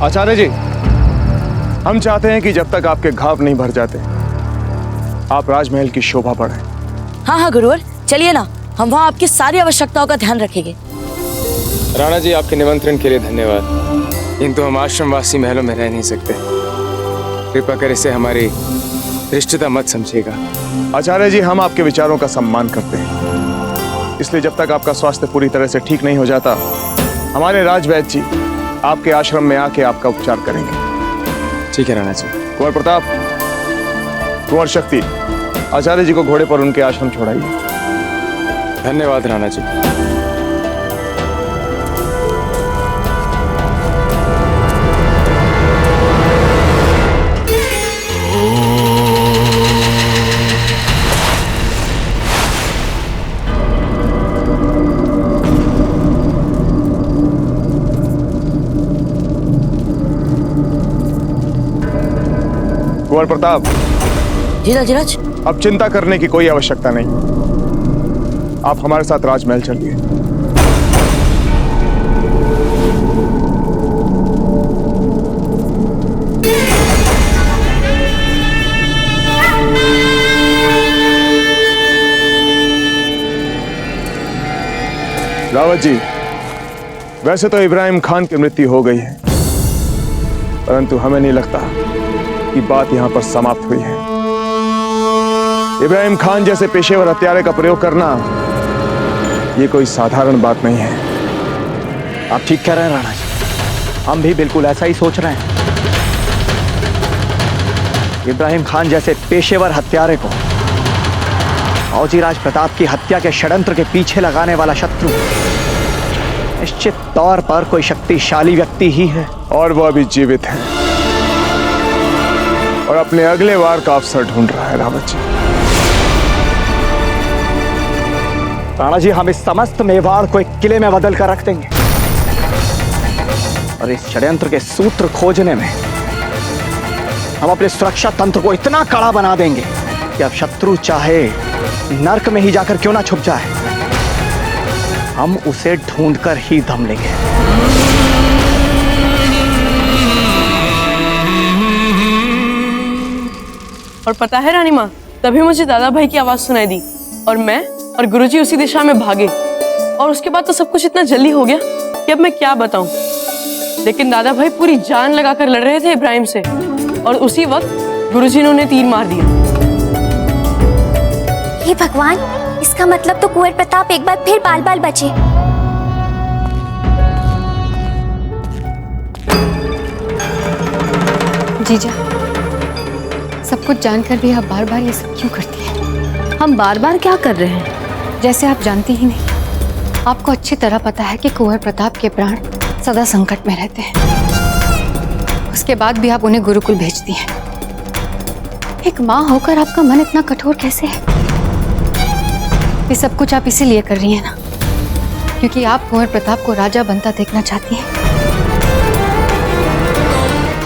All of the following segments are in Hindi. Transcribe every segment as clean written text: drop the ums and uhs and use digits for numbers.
आचार्य जी, हम चाहते हैं कि जब तक आपके घाव नहीं भर जाते आप राजमहल की शोभा बढ़ाएं। हाँ हाँ गुरुवर, चलिए ना, हम वहाँ आपकी सारी आवश्यकताओं का ध्यान रखेंगे। राणा जी, आपके निमंत्रण के लिए धन्यवाद, किंतु हम आश्रमवासी महलों में रह नहीं सकते। कृपा कर इसे हमारी धृष्टता मत समझिएगा। आचार्य जी, हम आपके विचारों का सम्मान करते हैं, इसलिए जब तक आपका स्वास्थ्य पूरी तरह से ठीक नहीं हो जाता हमारे राजवैद्य जी आपके आश्रम में आके आपका उपचार करेंगे। ठीक है राणा जी। कुंवर प्रताप, कुंवर शक्ति, आचार्य जी को घोड़े पर उनके आश्रम छोड़ाइए। धन्यवाद राणा जी। कुंवर प्रताप, जी राजराज। अब चिंता करने की कोई आवश्यकता नहीं, आप हमारे साथ राजमहल चलिए। रावत जी, वैसे तो इब्राहिम खान की मृत्यु हो गई है, परंतु हमें नहीं लगता कि बात यहां पर समाप्त हुई है। इब्राहिम खान जैसे पेशेवर हत्यारे का प्रयोग करना ये कोई साधारण बात नहीं है। आप ठीक कह रहे हैं राणा जी, हम भी बिल्कुल ऐसा ही सोच रहे हैं। इब्राहिम खान जैसे पेशेवर हत्यारे को औजीराज प्रताप की हत्या के षड्यंत्र के पीछे लगाने वाला शत्रु निश्चित तौर पर कोई शक्तिशाली व्यक्ति ही है, और वो अभी जीवित है और अपने अगले वार का अवसर ढूंढ रहा है। रावत जी, राणा जी, हम इस समस्त मेवाड़ को एक किले में बदल कर रख देंगे और इस षड्यंत्र के सूत्र खोजने में हम अपने सुरक्षा तंत्र को इतना कड़ा बना देंगे कि अब शत्रु चाहे नर्क में ही जाकर क्यों ना छुप जाए, हम उसे ढूंढकर ही दम लेंगे। और पता है रानी माँ, तभी मुझे दादा भाई की आवाज सुनाई दी और मैं और गुरुजी उसी दिशा में भागे, और उसके बाद तो सब कुछ इतना जल्दी हो गया कि अब मैं क्या बताऊं। लेकिन दादा भाई पूरी जान लगाकर लड़ रहे थे इब्राहिम से, और उसी वक्त गुरुजी ने उन्हें तीर मार दिया। हे भगवान, इसका मतलब तो कुंवर प्रताप एक बार फिर बाल बाल बचे। जीजा, सब कुछ जानकर भी आप बार बार ये सब क्यों करती हैं? हम बार बार क्या कर रहे हैं? जैसे आप जानती ही नहीं। आपको अच्छी तरह पता है कि कुंवर प्रताप के प्राण सदा संकट में रहते हैं, उसके बाद भी आप उन्हें गुरुकुल भेजती हैं। एक माँ होकर आपका मन इतना कठोर कैसे है? ये सब कुछ आप इसीलिए कर रही हैं ना, क्योंकि आप कुंवर प्रताप को राजा बनता देखना चाहती हैं।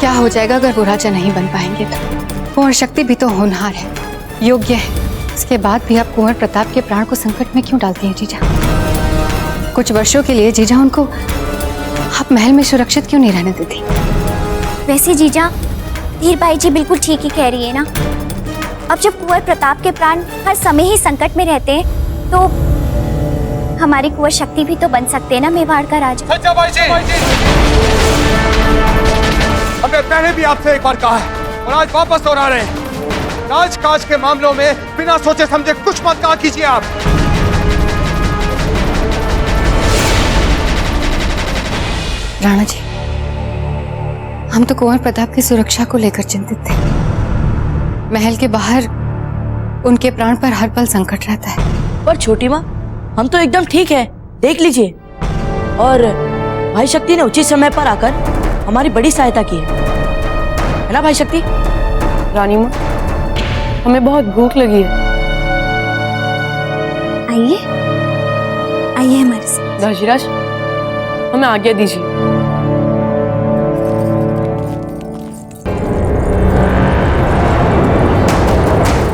क्या हो जाएगा अगर वो राजा नहीं बन पाएंगे तो? कुंवर शक्ति भी तो होनहार है, योग्य है, इसके बाद भी आप कुंवर प्रताप के प्राण को संकट में क्यों डालती हैं जीजा? कुछ वर्षों के लिए जीजा उनको आप महल में सुरक्षित क्यों नहीं रहने देती? वैसे जीजा, धीर भाई जी बिल्कुल ठीक ही कह रही है ना। अब जब कुंवर प्रताप के प्राण हर समय ही संकट में रहते हैं तो हमारी कुंवर शक्ति भी तो बन सकते हैं ना मेवाड़ का राजा। हमने पहले भी आपसे एक बार कहा है और आज वापस दोहरा रहे हैं, राजकाज के मामलों में बिना सोचे समझे कुछ मत कहा कीजिए आप। राणा जी, हम तो कुंवर प्रताप की सुरक्षा को लेकर चिंतित थे। महल के बाहर उनके प्राण पर हर पल संकट रहता है। पर छोटी माँ, हम तो एकदम ठीक है, देख लीजिए। और भाई शक्ति ने उचित समय पर आकर हमारी बड़ी सहायता की है ना भाई शक्ति? रानी माँ, हमें बहुत भूख लगी है। आइए आइए हमारे साथ। धर्षराज, हमें आज्ञा दीजिए।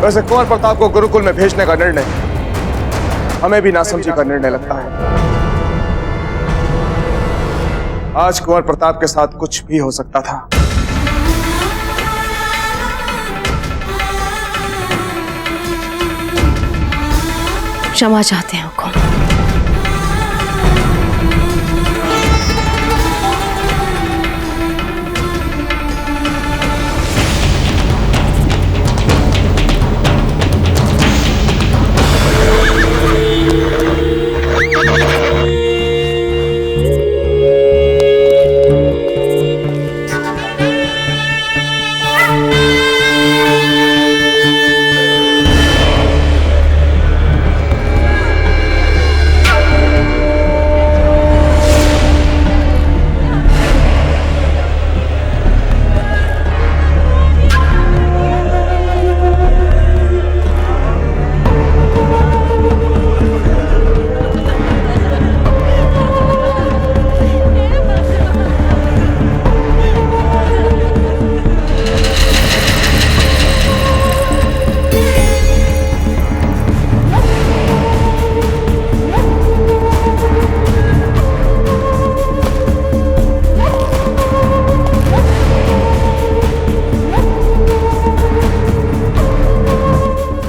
वैसे कुंवर प्रताप को गुरुकुल में भेजने का निर्णय हमें भी नासमझी का निर्णय लगता है। आज कुंवर प्रताप के साथ कुछ भी हो सकता था। क्षमा चाहते हैं हुकुम।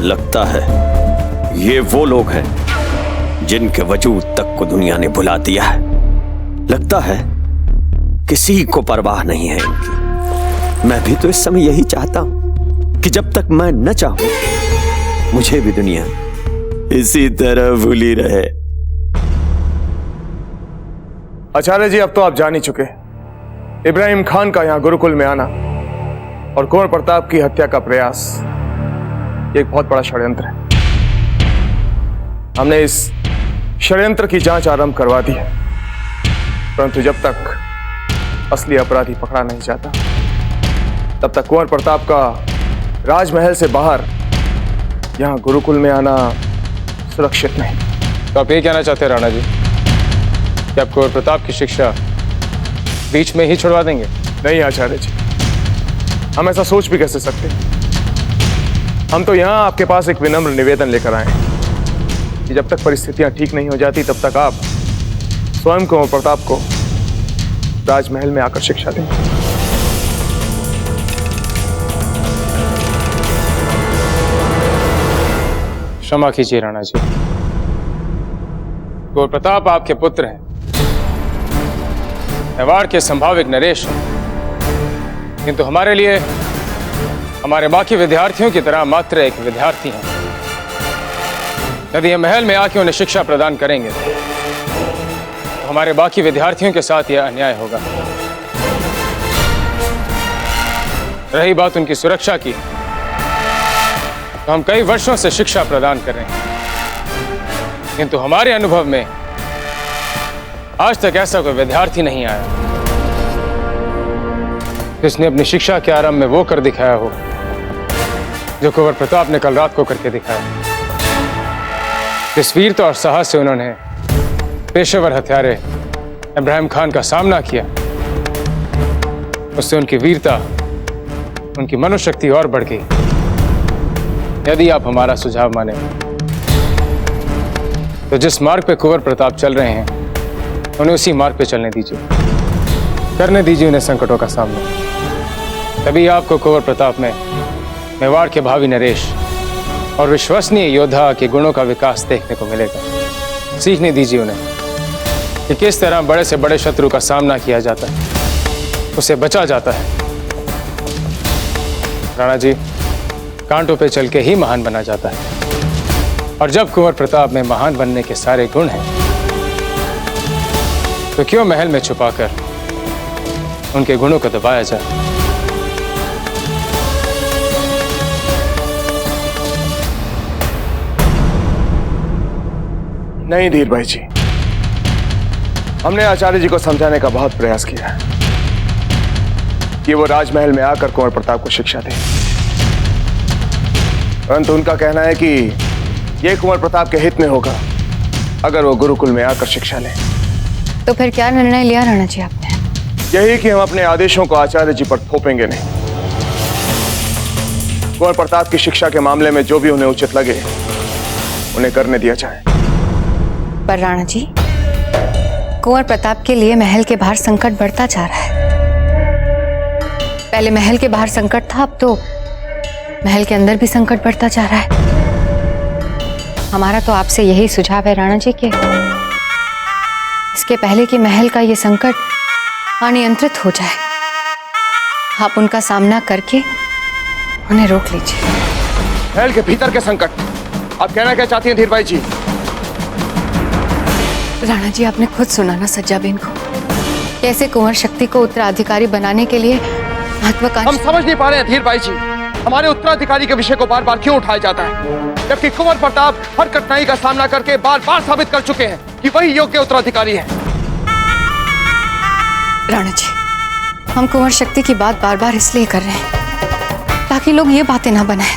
लगता है ये वो लोग हैं जिनके वजूद तक को दुनिया ने भुला दिया है। लगता है किसी को परवाह नहीं है इनकी। मैं भी तो इस समय यही चाहता हूं कि जब तक मैं न चाहूं मुझे भी दुनिया इसी तरह भूली रहे। आचार्य जी, अब तो आप जान ही चुके। इब्राहिम खान का यहां गुरुकुल में आना और कुंवर प्रताप की हत्या का प्रयास एक बहुत बड़ा षड्यंत्र है। हमने इस षड्यंत्र की जांच आरंभ करवा दी है, परंतु जब तक असली अपराधी पकड़ा नहीं जाता तब तक कुंवर प्रताप का राजमहल से बाहर यहां गुरुकुल में आना सुरक्षित नहीं। तो आप ये कहना चाहते हैं राणा जी कि आप कुंवर प्रताप की शिक्षा बीच में ही छुड़वा देंगे? नहीं आचार्य जी, हम ऐसा सोच भी कैसे सकते हैं। हम तो यहां आपके पास एक विनम्र निवेदन लेकर आए हैं कि जब तक परिस्थितियां ठीक नहीं हो जाती तब तक आप स्वयं कुंवर प्रताप को राजमहल में आकर शिक्षा दें। क्षमा कीजिए राणा जी, कुंवर प्रताप आपके पुत्र हैं, मेवाड़ के संभाविक नरेश हैं, किंतु हमारे लिए हमारे बाकी विद्यार्थियों की तरह मात्र एक विद्यार्थी हैं। यदि ये महल में आके उन्हें शिक्षा प्रदान करेंगे तो हमारे बाकी विद्यार्थियों के साथ यह अन्याय होगा। रही बात उनकी सुरक्षा की, तो हम कई वर्षों से शिक्षा प्रदान कर रहे हैं, किंतु हमारे अनुभव में आज तक ऐसा कोई विद्यार्थी नहीं आया जिसने अपनी शिक्षा के आरंभ में वो कर दिखाया हो जो कुंवर प्रताप ने कल रात को करके दिखाया। जिस वीरता और साहस से उन्होंने पेशेवर हत्यारे इब्राहिम खान का सामना किया, उससे उनकी वीरता, उनकी मनोशक्ति और बढ़ गई। यदि आप हमारा सुझाव माने तो जिस मार्ग पे कुंवर प्रताप चल रहे हैं उन्हें उसी मार्ग पे चलने दीजिए, करने दीजिए उन्हें संकटों का सामना। तभी आपको कुंवर प्रताप में मेवाड़ के भावी नरेश और विश्वसनीय योद्धा के गुणों का विकास देखने को मिलेगा। सीखने दीजिए उन्हें कि किस तरह बड़े से बड़े शत्रु का सामना किया जाता है, उसे बचा जाता है। राणा जी, कांटों पे चल के ही महान बना जाता है, और जब कुंवर प्रताप में महान बनने के सारे गुण हैं तो क्यों महल में छुपाकर उनके गुणों को दबाया जाए। नहीं धीर भाई जी, हमने आचार्य जी को समझाने का बहुत प्रयास किया है कि वो राजमहल में आकर कुंवर प्रताप को शिक्षा दें, परंतु उनका कहना है कि यह कुंवर प्रताप के हित में होगा अगर वो गुरुकुल में आकर शिक्षा लें। तो फिर क्या निर्णय लिया राणा जी आपने? यही कि हम अपने आदेशों को आचार्य जी पर थोपेंगे नहीं। कुंवर प्रताप की शिक्षा के मामले में जो भी उन्हें उचित लगे उन्हें करने दिया जाए। पर राणा जी, कुंवर प्रताप के लिए महल के बाहर संकट बढ़ता जा रहा है। पहले महल के बाहर संकट था, अब तो महल के अंदर भी संकट बढ़ता जा रहा है। हमारा तो आपसे यही सुझाव है राणा जी कि इसके पहले कि महल का ये संकट अनियंत्रित हो जाए, आप उनका सामना करके उन्हें रोक लीजिए। महल के भीतर के संकट, आप कहना क्या चाहती हैं धीर बाई जी? राणा जी, आपने खुद सुना ना सज्जाबेन को, कैसे कुंवर शक्ति को उत्तराधिकारी बनाने के लिए महत्वाकांक्षी। हम समझ नहीं पा रहे हैं धीर बाई जी, हमारे उत्तराधिकारी के विषय को बार बार क्यों उठाया जाता है, जबकि कुंवर प्रताप हर कठिनाई का सामना करके बार बार साबित कर चुके हैं कि वही योग्य उत्तराधिकारी है। राणा जी, हम कुंवर शक्ति की बात बार बार इसलिए कर रहे हैं ताकि लोग ये बातें ना बनाएं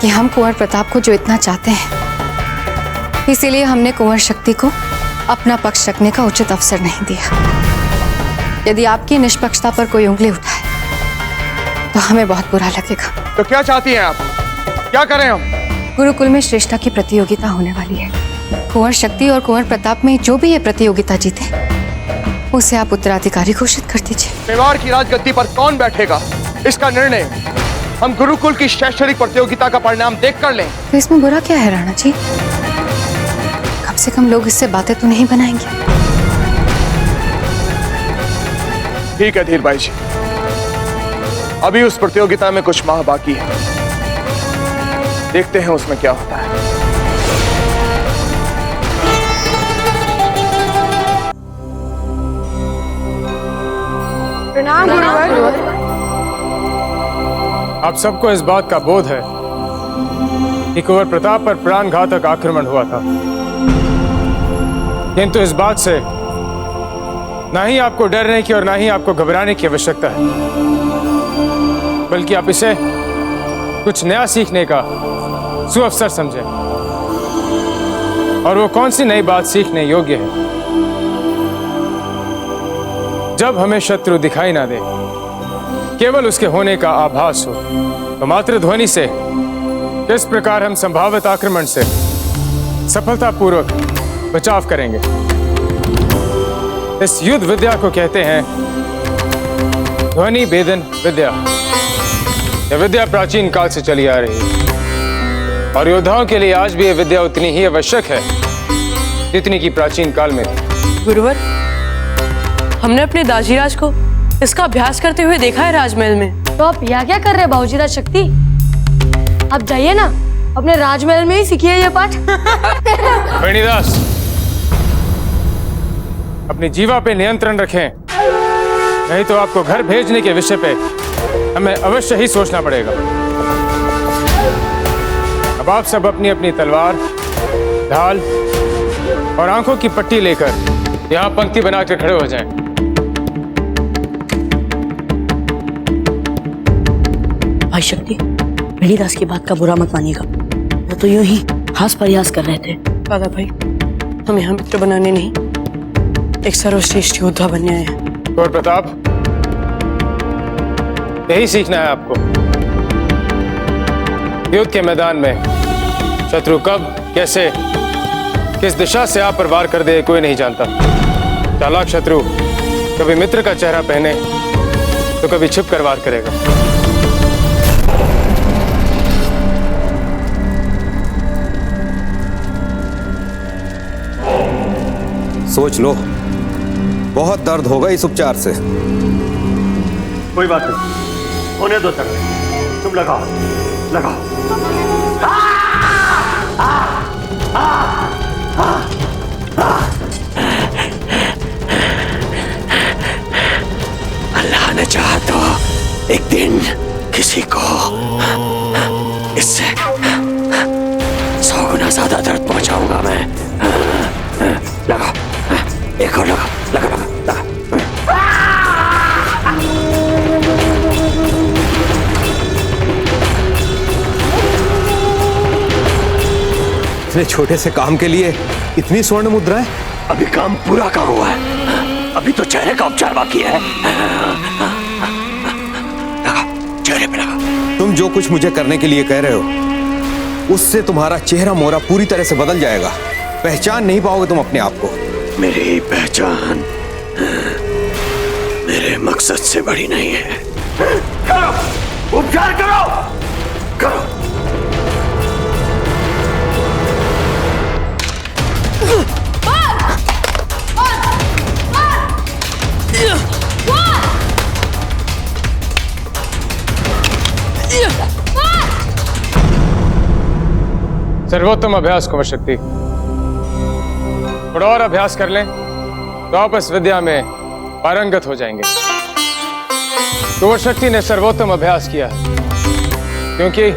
कि हम कुंवर प्रताप को जो इतना चाहते हैं, इसीलिए हमने कुंवर शक्ति को अपना पक्ष रखने का उचित अवसर नहीं दिया। यदि आपकी निष्पक्षता पर कोई उंगली उठाए तो हमें बहुत बुरा लगेगा। तो क्या चाहती हैं आप, क्या करें हम? गुरुकुल में श्रेष्ठता की प्रतियोगिता होने वाली है। कुंवर शक्ति और कुंवर प्रताप में जो भी ये प्रतियोगिता जीते, उसे आप उत्तराधिकारी घोषित कर दीजिए। मेवाड़ की राजगद्दी पर कौन बैठेगा, इसका निर्णय हम गुरुकुल की शैक्षणिक प्रतियोगिता का परिणाम देख कर लें। तो इसमें बुरा क्या है राणा जी? कम से कम लोग इससे बातें तो नहीं बनाएंगे। ठीक है धीर बाई जी, अभी उस प्रतियोगिता में कुछ माह बाकी है, देखते हैं उसमें क्या होता है। प्रणाम गुरुवर। आप सबको इस बात का बोध है कि कुंवर प्रताप पर प्राणघातक आक्रमण हुआ था, किंतु इस बात से ना ही आपको डरने की और ना ही आपको घबराने की आवश्यकता है, बल्कि आप इसे कुछ नया सीखने का सुअवसर समझें। और वो कौन सी नई बात सीखने योग्य है? जब हमें शत्रु दिखाई ना दे, केवल उसके होने का आभास हो, तो मात्र ध्वनि से किस प्रकार हम संभावित आक्रमण से सफलतापूर्वक बचाव करेंगे। इस युद्ध विद्या को कहते हैं ध्वनि भेदन विद्या। यह विद्या प्राचीन काल से चली आ रही है और योद्धाओं के लिए आज भी यह विद्या उतनी ही आवश्यक है जितनी की प्राचीन काल में थी। गुरुवर, हमने अपने दाजीराज को इसका अभ्यास करते हुए देखा है राजमहल में। तो आप यहाँ क्या कर रहे हैं बाबूजी राज शक्ति? आप जाइए ना, अपने राजमहल में ही सीखिए ये पाठ। वेणीदास, अपनी जीवा पे नियंत्रण रखें, नहीं तो आपको घर भेजने के विषय पे हमें अवश्य ही सोचना पड़ेगा। अब आप सब अपनी अपनी तलवार, ढाल और आंखों की पट्टी लेकर यहाँ पंक्ति बनाकर खड़े हो जाएं। भाई शक्ति, वेणीदास की बात का बुरा मत मानिएगा, वो तो यूं ही हास प्रयास कर रहे थे। दादा भाई, हम यहाँ मित्र बनाने नहीं, एक सर्वश्रेष्ठ योद्धा बनने आए हैं। कुंवर प्रताप, यही सीखना है आपको। युद्ध के मैदान में शत्रु कब, कैसे, किस दिशा से आप पर वार कर दे कोई नहीं जानता। चालाक शत्रु कभी मित्र का चेहरा पहने तो कभी छिप कर वार करेगा। सोच लो, बहुत दर्द होगा इस उपचार से। कोई बात नहीं, होने दो सर, तुम लगाओ लगाओ। अल्लाह ने चाहा तो एक दिन किसी को इससे 100 गुना ज्यादा दर्द पहुंचाऊंगा मैं। लगा, एक और लगा, लगा लगा लगा। इतने छोटे से काम के लिए इतनी स्वर्ण मुद्राएं? अभी काम पूरा का हुआ है, अभी तो चेहरे का उपचार बाकी है। लगा, चेहरे पे लगा। तुम जो कुछ मुझे करने के लिए कह रहे हो, उससे तुम्हारा चेहरा मोहरा पूरी तरह से बदल जाएगा। पहचान नहीं पाओगे तुम अपने आप को। मेरी पहचान मेरे मकसद से बड़ी नहीं है। करो, उपचार करो, करो। सर्वोत्तम अभ्यास कुंवर शक्ति। थोड़ा और अभ्यास कर लें तो आप इस विद्या में पारंगत हो जाएंगे। कुंवर शक्ति ने सर्वोत्तम अभ्यास किया क्योंकि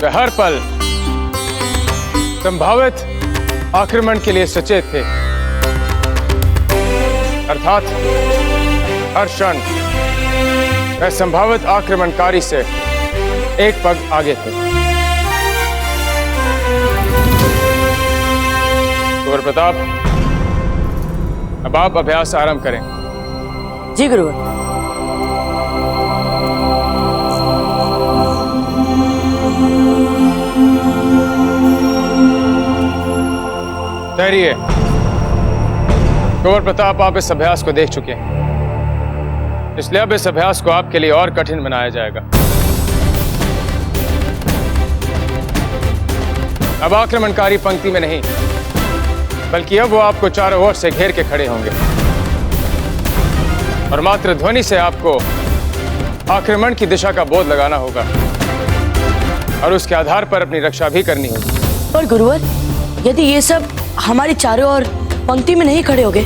वे हर पल संभावित आक्रमण के लिए सचेत थे, अर्थात हर क्षण वे संभावित आक्रमणकारी से एक पग आगे थे। कुंवर प्रताप, अब आप अभ्यास आरंभ करें। जी गुरुवर। ठहरिए। कुंवर प्रताप, आप इस अभ्यास को देख चुके हैं, इसलिए अब इस अभ्यास को आपके लिए और कठिन बनाया जाएगा। अब आक्रमणकारी पंक्ति में नहीं, बल्कि अब वो आपको चारों ओर से घेर के खड़े होंगे और मात्र ध्वनि से आपको आक्रमण की दिशा का बोध लगाना होगा और उसके आधार पर अपनी रक्षा भी करनी होगी। पर गुरुवर, यदि ये सब हमारी चारों ओर पंक्ति में नहीं खड़े होंगे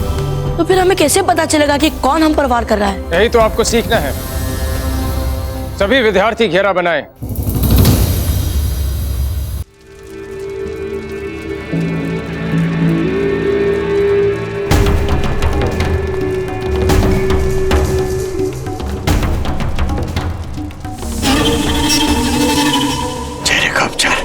तो फिर हमें कैसे पता चलेगा कि कौन हम पर वार कर रहा है? यही तो आपको सीखना है। सभी विद्यार्थी घेरा बनाएं। चेहरे का उपचार।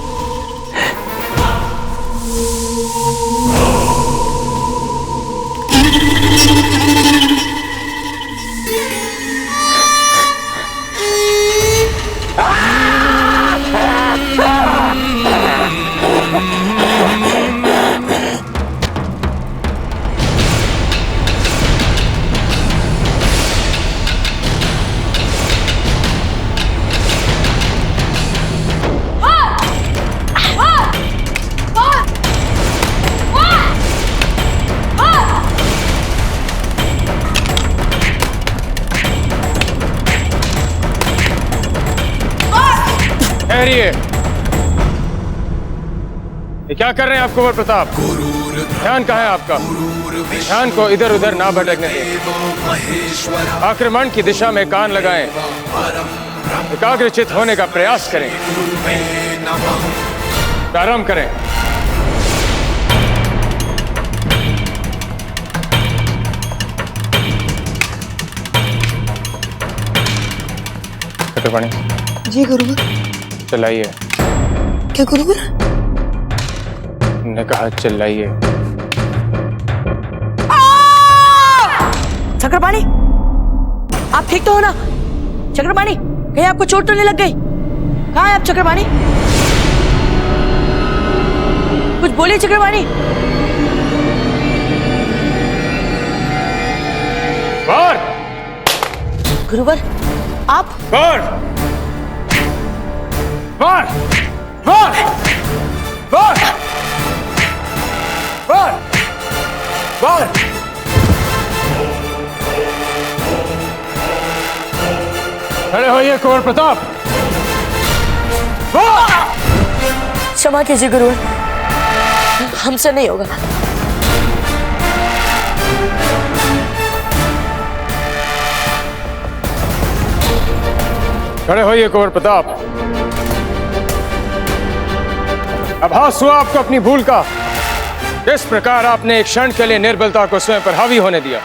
ठहरिए। ये क्या कर रहे हैं आप कुंवर प्रताप? ध्यान कहाँ है आपका? ध्यान को इधर उधर ना भटकने दें। आक्रमण की दिशा में कान लगाएं, एकाग्रचित होने का प्रयास करें। प्रारंभ करें। चक्रपाणी जी गुरुवर। चलाइए। क्या गुरुवर? ने कहा चिल्लाइए। चक्रपाणी, आप ठीक तो हो ना? चक्रपाणी, कहीं आपको चोट तो नहीं लग गई? कहाँ है आप चक्रपाणी? कुछ बोलिए चक्रपाणी। वार! गुरुवर, आप? वार! वार! वार! वार! वार! वार! खड़े होइए कुंवर प्रताप। वार! क्षमा कीजिए गुरुवर, हमसे नहीं होगा। खड़े होइए कुंवर प्रताप। आभास हुआ आपको अपनी भूल का। किस प्रकार आपने एक क्षण के लिए निर्बलता को स्वयं पर हावी होने दिया,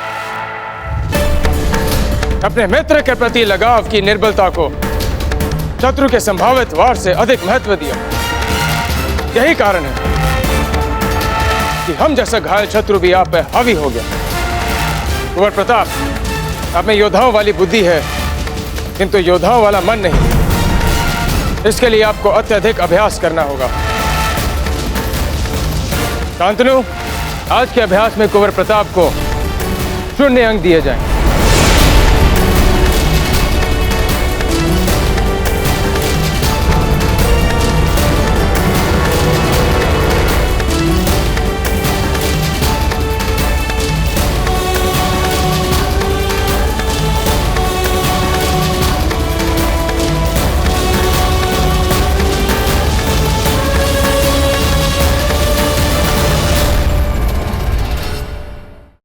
अपने मित्र के प्रति लगाव की निर्बलता को शत्रु के संभावित वार से अधिक महत्व दिया। यही कारण है कि हम जैसा घायल शत्रु भी आप पर हावी हो गया। कुंवर प्रताप, आप में योद्धाओं वाली बुद्धि है किंतु योद्धाओं वाला मन नहीं। इसके लिए आपको अत्यधिक अभ्यास करना होगा। शांतनु, आज के अभ्यास में कुंवर प्रताप को 0 अंक दिए जाएं।